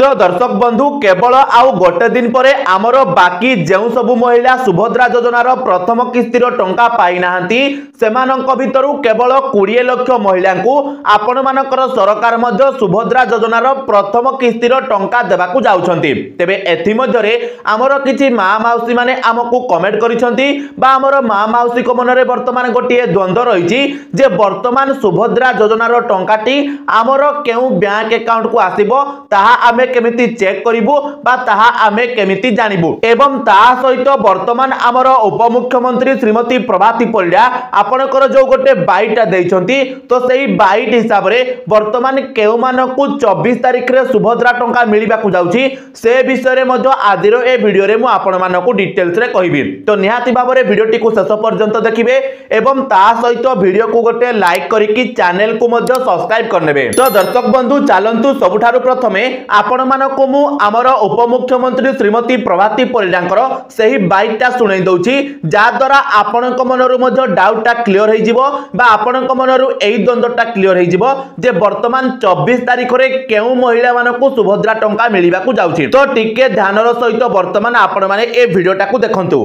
तो दर्शक बंधु केवल आउ गोटे दिन पर आमर बाकी जो सबु महिला सुभद्रा योजनार प्रथम किस्तिर टंका पाई नाहंती सेमानंक भितरु केवल 20 लाख महिला को आपण मानकर सरकार मध्य सुभद्रा योजनार प्रथम किस्तिर टंका देबाकू जाउछंती। तेबे एथि मध्यरे आमर किछि मां माउसी माने आमको कमेंट करिसंती बा आमर मां माउसी को मनरे वर्तमान गोटिए द्वंद्व रहिछि जे वर्तमान सुभद्रा योजनार टंकाटी आमर केउ बैंक अकाउंट को आसीबो ताहा आमे केमिति चेक करिबो बा ताहा आमे केमिति जानिबो एवं ताहा सहित वर्तमान आमर उपमुख्यमंत्री श्रीमती प्रभाती परिडा आपनकर जो गोटे बाइटा दैछंती तो सेही बाइट हिसाब रे वर्तमान केउ मानकु 24 तारिख रे सुभद्रा टंका मिलिबा को जाउची से विषय रे मध्य आदिरो ए वीडियो रे मु आपण मानकु डिटेल्स रे कहिबी। तो निहाती भाबरे वीडियोटी को शेष पर्यंत देखिबे एवं ताहा सहित वीडियो को गोटे लाइक करिकि चैनल को मध्य सब्सक्राइब करनेबे। तो दर्शक बंधु चलंतु सबुठारु प्रथमे आपण मानको मु आमर उपमुख्यमंत्री श्रीमती प्रभाती परिडांकर सही बाइकटा सुनै दउची जा द्वारा आपनक मनरु मध्य डाउटटा क्लियर हे जिवो बा आपनक मनरु एई द्वंद्वटा क्लियर हे जिवो जे वर्तमान 24 तारिख रे केउ महिला मानको सुभद्रा टंका मिलिबा को जाउची। तो टिके ध्यानर सहित वर्तमान आपण माने ए वीडियोटा को देखंतु।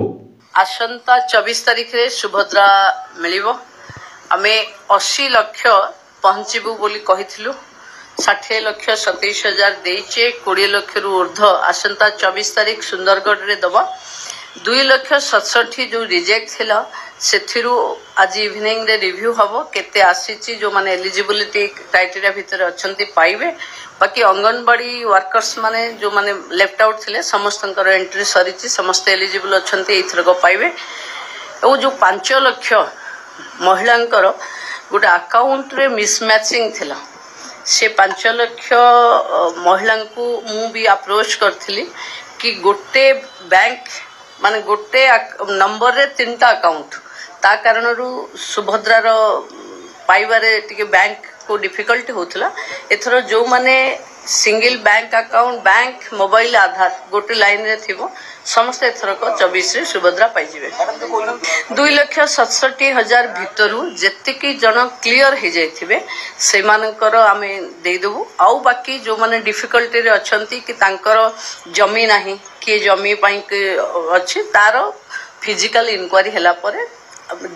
आसंता 24 तारिख रे सुभद्रा मिलिबो आमे 80 लाख पहुंचबु बोली कहिथिलु 60 लाख 27,000 देचे 20 लाख रु ऊर्ध्व आसंता 24 तारिख सुंदरगढ़ रे दबा 2,67,000 जो रिजेक्ट थिला सेथिरु आज इवनिंग रे रिव्यू हबो केते आसीची जो माने एलिजिबिलिटी क्राइटेरिया भीतर अछंती पाइबे बाकी अंगनवाड़ी वर्कर्स माने जो माने लेफ्ट आउट थिले समस्तंकर एंट्री सरीची समस्त एलिजिबल अछंती एथर को पाइबे ओ जो 5 लाख महिलांकर गोटे अकाउंट रे मिसमैचिंग थिला से 5 लाख महिला को मु भी अप्रोच करथिली कि गोटे बैंक माने गोटे नंबर रे 3टा अकाउंट ता कारण सुभद्रार पाइबारे टिके बैंक को डिफिकल्टी होतला एथरो जो माने single bank account bank mobile Aadhaar गोटे लाइन रे थिबो समस्त एथर को 24 रे सुभद्रा पाई जिवे 2,67,000 भितरु जेतिकी जन क्लियर हे जाइथिबे से मानकर आमे दे देबु आउ बाकी जो माने डिफिकल्टी रे अछंती कि तांकर जमी नाही कि जमी पाई अछि तारो फिजिकल इंक्वायरी हला परे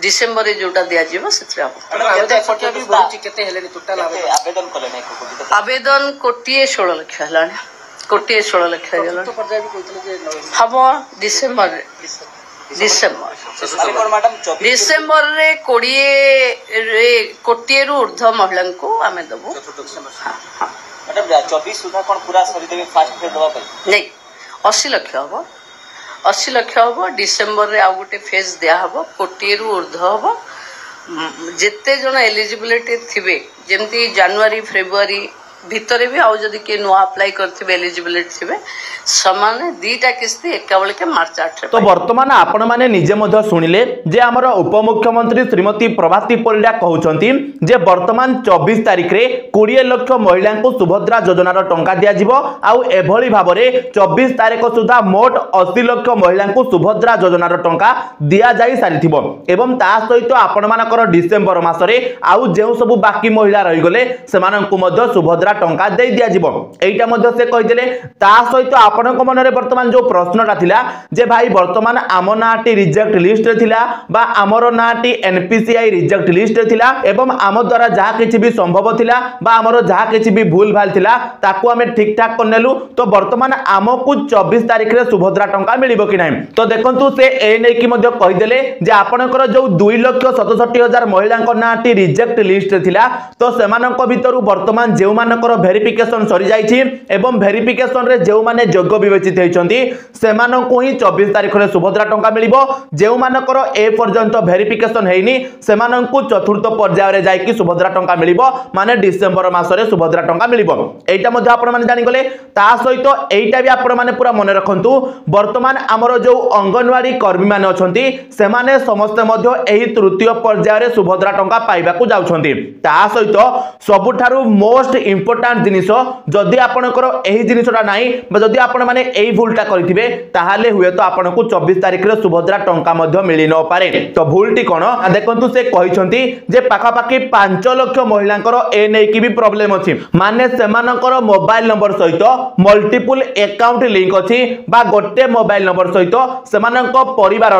डिसेंबर रे जोटा दिया जीवो सेत्रा आवेदन कोटिए 16 लाख हलाने कोटिए 16 लाख हलाने हबो डिसेंबर रे 20 रे कोटिए रु ऊर्ध्व महिला को आमे दबो मैडम 24 सुधा कोन पूरा सरी देबे फास्ट फेज दबा पई नहीं 80 लाख हबो 80 लाख हबो डिसेंबर रे आ गोटे फेज दिया हबो कोटिए रु ऊर्ध्व हबो जेते जन एलिजिबिलिटी थिबे जेमती जनवरी फेब्रुआरी भितरे भी आउ जदि के नुआ अप्लाई करथिबे एलिजिबिलिटी थिबे समान दीटा किस्ती एकाबल के मार्च 8 तो वर्तमान आपण माने निजे मध्य सुनिले जे हमर उपमुख्यमंत्री श्रीमती प्रभाती परिडा कहउचंती जे वर्तमान 24 तारिख रे 20 लाख महिला को सुभद्रा योजनार टंका दिया जिवो आउ एभली भाबरे 24 तारिख सुधा मोट 80 लाख महिला को सुभद्रा योजनार टंका दिया जाई सारिथिबो एवं ता सहित आपण मानकर डिसेंबर मासरे आउ जेउ सब बाकी महिला रहि गले सेमानंकु मध्य सुभद्रा टंका दे दिया जिवो एटा मध्य से कहिदेले ता सहित आपनक मनरे वर्तमान जो प्रश्नटा थिला जे भाई वर्तमान आम नाटी रिजेक्ट लिस्ट रे थिला बा आमर नाटी एनपीसीआई रिजेक्ट लिस्ट रे थिला एवं आम द्वारा जहा किछि भी संभव थिला बा आमर जहा किछि भी भूल भाल थिला ताकू हमें ठीक ठाक करनेलु तो वर्तमान आमकु 24 तारिख रे सुभद्रा टंका मिलिबो कि नाही तो देखंतु से ए नै कि मध्य कहिदेले जे आपनकर जो 2,67,000 महिलांक नाटी रिजेक्ट लिस्ट रे थिला तो सेमानक भितरु वर्तमान जेउ मानकर वेरिफिकेशन सरी जाइछि एवं वेरिफिकेशन रे जेउ माने योग्य विवेचित हेचंती सेमानकु ही 24 तारिख रे सुभद्रा टंका मिलिबो जेउ मानकर ए पर्यंत वेरिफिकेशन हेइनी सेमानकु चतुर्थ पर्याय रे जाई कि सुभद्रा टंका मिलिबो माने डिसेंबर मास रे सुभद्रा टंका मिलिबो एटा मध्ये आपण माने जानि गले ता सहित एटा भी आपण माने पूरा मन रखंतु वर्तमान हमरो जो अंगनवाड़ी कर्मी माने अछंती सेमाने समस्त मध्ये एही तृतीय पर्याय रे सुभद्रा टंका पाइबा को जाउछंती ता सहित सबुठारु मोस्ट इंपोर्टेंट जिनिस जदि आपनकर एही जिनिसटा नाही बा जदि आपण माने एही भूलटा करिथिबे ताहाले हुए तो आपनकु 24 तारिख रे सुभद्रा टंका मध्ये मिलि न पारे तो भूलटी कोन देखंतु से कहिसंती जे पाखा पाखी 5 लाख महिलांकर ए नै कि भी प्रॉब्लम अछि माने सेमानकर मोबाइल नंबर सहित मल्टीपल अकाउंट लिंक अछि बा गोटे मोबाइल नंबर सहित सेमानक परिवार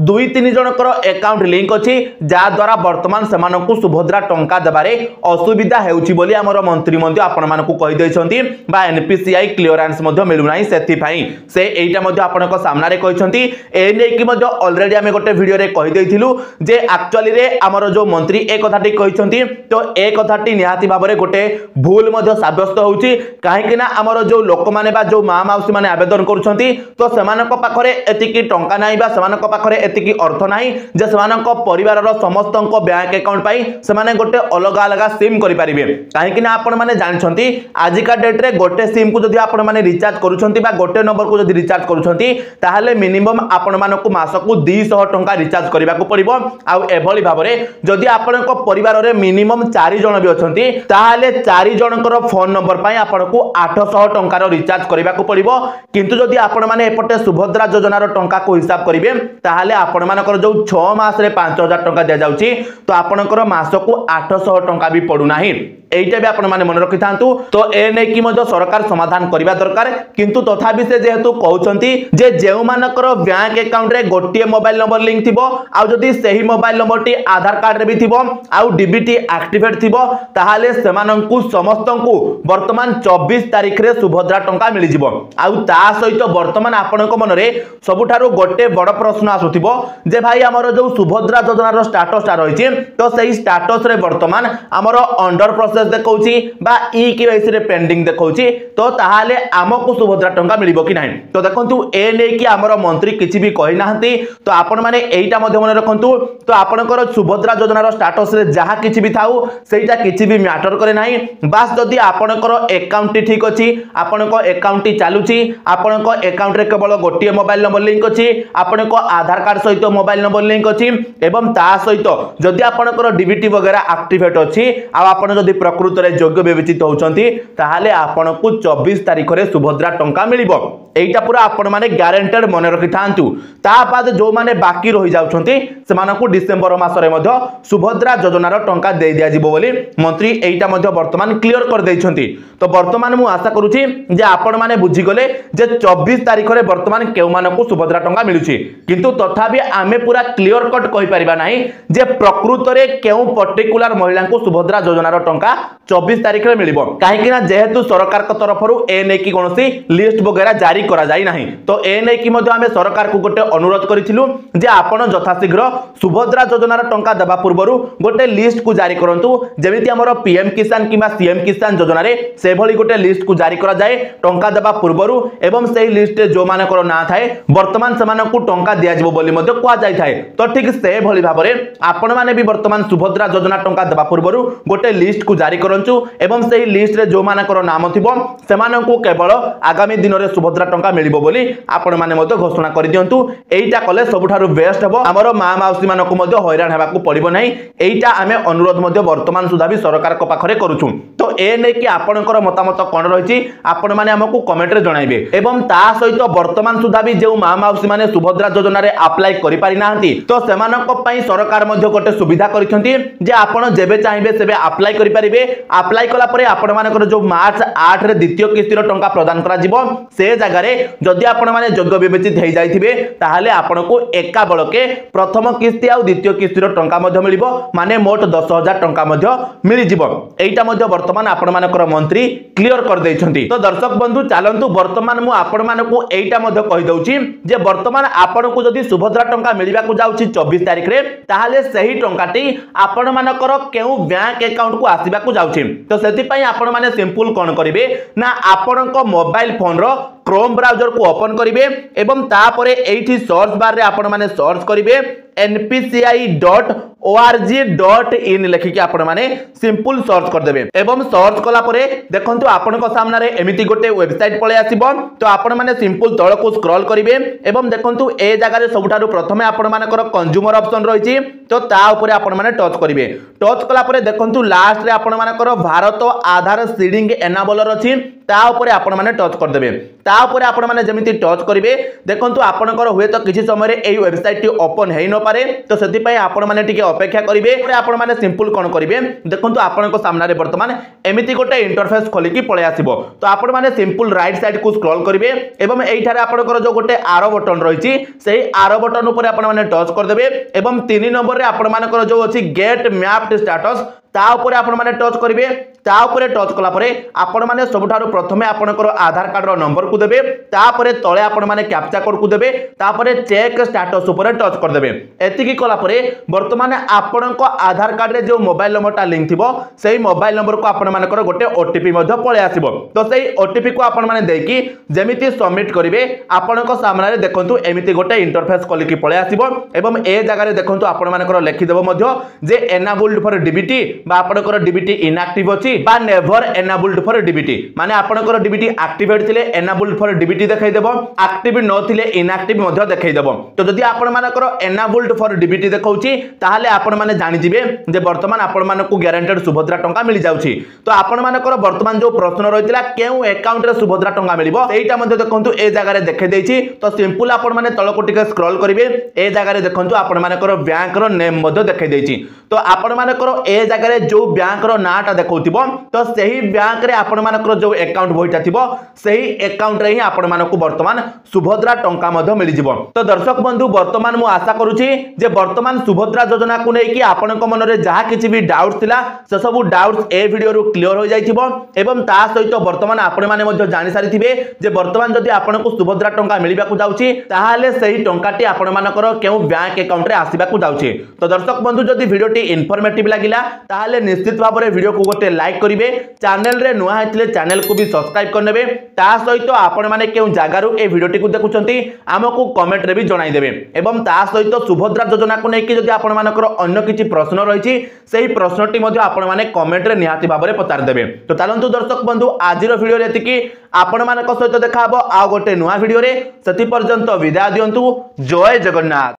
2-3 जनकर अकाउंट लिंक अछि जा द्वारा वर्तमान सेमानकु सुभद्रा टंका देबारे असुविधा हेउछि बोली हमर मंत्री मध्ये आपण मानकु कहि दैछंती बा एनपीसीआई क्लियरेंस मध्ये मिलु नाही सेति पई से एटा मध्ये आपनक सामना रे कहिसंती ए नै कि मध्ये ऑलरेडी हमें गोटे वीडियो रे कहि दैथिलु जे एक्चुअली रे हमर जो मंत्री ए कथाटी कहिसंती तो ए कथाटी निहाती भाबरे गोटे भूल मध्ये साब्यस्त होउछि काहे कि ना हमर जो लोक माने बा जो मा माउसी माने आवेदन करूछंती तो सेमानक पाखरे एतिकी टंका नाही बा सेमानक पाखरे एतिकी अर्थ नाही जे सेमानक परिवारर समस्तक बैंक अकाउंट पाई सेमाने गोटे अलग अलग सिम करि परिबे काहे कि ना आपण माने जानिछंती आज का डेट रे गोटे सिम को जदी आपण माने रिचार्ज करूछंती बा गोटे नंबर को जदी रिचार्ज करूछंती ताहाले मिनिमम आपण मानकु मासकु 200 टंका रिचार्ज करबा को पड़िबो आ एभली भाबरे जदी आपनक परिवार रे मिनिमम 4 जण भी अछंती ताहाले 4 जनकर फोन नंबर पाई आपनकु 800 टंका रो रिचार्ज करबा को पड़िबो किंतु जदी आपण माने एपटे सुभद्रा योजना रो टंका को हिसाब करिवे ताहाले आपण मानकर जो 6 मास रे 5000 टंका दिया जाउची तो आपनकर मासकु 800 टंका भी पडु नाही एइटा भी आपण माने मन रखि थांतु तो ए नै कि मधो सरकार समाधान करबा दरकार किंतु तथापि से जेहेतु कहउचंती जे जेउ मानकर बैंक अकाउंट रे गोटिए मोबाइल नंबर लिंक थिबो आ जदी सही मोबाइल नंबर टी आधार कार्ड रे भी थिबो आ डीबीटी एक्टिवेट थिबो ताहाले सेमानंकु समस्तंकु वर्तमान 24 तारिख रे सुभद्रा टंका मिलि जिवो आ ता सहित वर्तमान आपनक मन रे सबुठारो गोटे बड़ प्रश्न आसुथिबो जे भाई हमर जो सुभद्रा योजना रो स्टेटस ता रहिछि तो सही स्टेटस रे वर्तमान हमर अंडर प्रोसेस देखौछि बा ई केवाईसी रे पेंडिंग देखौछि तो ताहाले आमको सुभद्रा टंका मिलिबो कि नाही तो देखंतु ए नै कि हमर मंत्री किछि भी कहि नाहंती तो आपण माने एइटा मध्ये मन रखंतु तो आपनकर सुभद्रा योजना रो स्टेटस रे जहा किछि भी थाउ सेइटा किछि भी मैटर करे नाही बास जदी आपनकर अकाउंट ठीक अछि आपनको अकाउंट चालुछि आपनको अकाउंट रे केवल गोटिए मोबाइल नंबर लिंक अछि आपनको आधार कार्ड सहित मोबाइल नंबर लिंक अछि एवं ता सहित जदी आपनकर डीबीटी वगैरह एक्टिवेट अछि आ आपण जदी प्रकृत रे योग्य विवेचित होउचंती ताहाले आपनको 24 तारिख रे सुभद्रा टंका मिलिबो एइटा पूरा आपण माने ग्यारंटेड मन रखि थांतु ता बाद जो माने बाकी रहि जाउछंती सेमानकु डिसेंबर मास रे मध्ये सुभद्रा योजना रो टंका दे दिया जिवो बोली मंत्री एइटा मध्ये वर्तमान क्लियर कर दैछंती तो वर्तमान मु आशा करूची जे आपण माने बुझी गले जे 24 तारिख रे वर्तमान केउ मानकु सुभद्रा टंका मिलुची किंतु तथापि आमे पूरा क्लियर कट कहि परिबा नाही जे प्रकृत रे केउ पर्टिकुलर महिला को सुभद्रा योजना रो टंका 24 तारिख रे मिलिबो काहे कि ना जेहेतु सरकार को तरफरु ए नै कि कोनोसी लिस्ट वगैरह जारी करा जाई नाही तो ए नै कि मध्ये आमे सरकार को गोटे अनुरोध करिथिलु जे आपण यथाशीघ्र सुभद्रा योजना रो टंका देबा पूर्वरु गोटे लिस्ट को जारी करंतु जेमिति हमर पीएम किसान किबा सीएम किसान योजना रे से भली गोटे लिस्ट को जारी करा जाए टंका देबा पूर्वरु एवं सेही लिस्ट रे जो मानकर ना थाए वर्तमान समानकु टंका दिया जिवो बोली मध्ये कोआ जाई थाए तो ठीक से भली भाबरे आपण माने भी वर्तमान सुभद्रा योजना टंका देबा पूर्वरु गोटे लिस्ट को जारी करंचु एवं सेही लिस्ट रे जो मानकर नाम थिबो सेमानकु केवल आगामी दिन रे सुभद्रा टंका मिलिबो बोली आपण माने मध्ये घोषणा करि दियंतु एइटा कले सबुठारु बेस्ट हबो हमर मा माउसी मानकु मध्ये हैरान हेबाकु पड़िबो नाही एइटा आमे अनुरोध मध्ये वर्तमान सुधा भी सरकार को पाखरे करूछु तो ए नै कि आपनकर मतामत कोन रहिछि आपण माने हमकु कमेंट रे जणाइबे एवं ता सहित वर्तमान सुधा भी जेउ मा माउसी माने सुभद्रा योजना रे अप्लाई करि पारि नाहंती तो सेमानक पई सरकार मध्ये गोटे सुविधा करिसंती जे आपण जेबे चाहिबे सेबे अप्लाई करि परिबे अप्लाई कला परे आपण मानकर जो मार्च 8 रे द्वितीय किस्तिर टंका प्रदान करा जिवो से जगह रे जदि आपण माने योग्य विवेचित हेइ जाइथिबे ताहाले आपनको एका बळके प्रथम किस्ती आ द्वितीय किस्तिर टंका मध्ये मिलिबो माने मोट 10000 टंका मध्ये मिलि जिवो एइटा मध्ये वर्तमान आपण मानकर मंत्री क्लियर कर दैछंती तो दर्शक बंधु चालंतु वर्तमान मु आपण मानको एइटा मध्ये कहि दउची जे वर्तमान आपनको जदि सुभद्रा टंका मिलिबा को जाउची 24 तारिख रे ताहाले सही टंकाटी आपण मानकर केउ बैंक अकाउंट को आसीबा को जाउची तो सेति पई आपण माने सिंपल कोन करिवे ना आपनको मोबाइल फोन रो क्रोम ब्राउजर को ओपन करिवे एवं तापरे एठी सर्च बार रे आपण माने सर्च करिवे npci.org.in लिखि कि आपण माने सिंपल सर्च कर देबे एवं सर्च कला परे देखंतु आपण को सामने रे एमिति गोटे वेबसाइट पळे आसीबो तो आपण माने सिंपल तळ को स्क्रॉल करिवे एवं देखंतु ए जगह रे सबुठारु प्रथमे आपण मानकर कंज्यूमर ऑप्शन रहिछि तो ता ऊपर आपण माने टच करिवे टच कला परे देखंतु लास्ट रे आपण मानकर भारत आधार सीडिंग एनाबलर अछि ता ऊपर आपण माने टच कर देबे ता ऊपर आपण माने जेमिति टच करिवे देखंतु आपणकर हुए तो किछि समय रे एई वेबसाइट टी ओपन हेइ न पारे तो सेति पई आपण माने टिके अपेक्षा करेंगे आपण मैंने सिंपल कौन करेंगे देखो आपण सामने बर्तमान एमती गोटे इंटरफेस खोलिकी पलि आसो तो आपण मैंने सिंपल राइट साइड को स्क्रॉल करेंगे एवं यहीठार आपंकर जो गोटे आरो बटन रही से आरो बटन उपर आपण मैंने टच करदे एवं 3 नंबर रे आपण मानकर जो अछि गेट मैप्ड स्टेटस ता ऊपर आपण माने टच करेंगे ता ऊपर टच कला परे आपण माने सबुठारु प्रथमे आपणकर आधार कार्ड रो नंबर को देबे तापरे तळे आपण माने कैप्चा कोड को देबे तापरे चेक स्टेटस ऊपर टच कर देबे एतिकी कला परे वर्तमान आपणको आधार कार्ड रे जो मोबाइल नंबरटा लिंक थिबो सेही मोबाइल नंबर को आपण मानकर गोटे ओटीपी मध्ये पळे आसीबो तो सेही ओटीपी को आपण माने देकी जेमिति सबमिट करिवे आपणको सामने रे देखंतु एमिति गोटे इंटरफेस खोलिकी पळे आसीबो एवं ए जगह रे देखंतु आपण मानकर लिखि देबो मध्ये जे एनाबल्ड फॉर डीबीटी बा आपणकर डीबीटी इनएक्टिव अछि बा नेवर एनाबल्ड फॉर डीबीटी माने आपणकर डीबीटी एक्टिवेट थिले एनाबल्ड फॉर डीबीटी देखाई देबो एक्टिव न थिले इनएक्टिव मध्ये देखाई देबो तो जदि आपण मानकर एनाबल्ड फॉर डीबीटी देखाउची ताहाले आपण माने जानि जिवे जे वर्तमान आपण मानको ग्यारंटेड सुभद्रा टंका मिली जाउची तो आपण मानकर वर्तमान जो प्रश्न रहितला केउ अकाउंट रे सुभद्रा टंका मिलिबो एटा मध्ये देखंतु ए जगह रे देखाई देछि तो सिंपल आपण माने तळको टिके स्क्रॉल करिवे ए जगह रे देखंतु आपण मानकर बैंक रो नेम मध्ये देखाई देछि तो आपण मानकर ए जगह रे जो बैंक रो नाटा देखौतिबो तो सही बैंक रे आपण मानकर जो अकाउंट बहिटा थिबो सही अकाउंट रे ही आपण मानको वर्तमान सुभद्रा टंका मध्ये मिली जिवो तो दर्शक बंधु वर्तमान मु आशा करूची जे वर्तमान सुभद्रा योजना को नै कि आपनको मन रे जहा किछि भी डाउट थिला से सब डाउट्स ए वीडियो रु क्लियर हो जाइथिबो एवं ता सहित वर्तमान आपण माने मध्ये जानि सारि थिबे जे वर्तमान जदि आपनको सुभद्रा टंका मिलिबा को जाउची ताहाले सही टंकाटी आपण मानकर केउ बैंक अकाउंट रे आसीबा को जाउची तो दर्शक बंधु जदि वीडियोटी इन्फॉर्मेटिव लागिला ताहाले निश्चित भाव रे वीडियो को गोटे लाइक करिवे चैनल रे नुआ हेतले चैनल को भी सब्सक्राइब करनेबे ता सहित आपण माने केउ जागारु ए वीडियोटी को देखुचंती हमकु कमेंट रे भी जणाई देबे एवं ता सहित सुभद्रा योजना को नै कि जदि आपण मानकर अन्य किछि प्रश्न रहिछि सेही प्रश्नटी मध्ये आपण माने कमेंट रे निहाती भाव रे पतार देबे तो चलंतु दर्शक बंधु आजिर वीडियो रे एतिकी आपण मानक सहित देखाबो आ गोटे नुआ वीडियो रे सति पर्यंत विदाय दियंतु जय जगन्नाथ।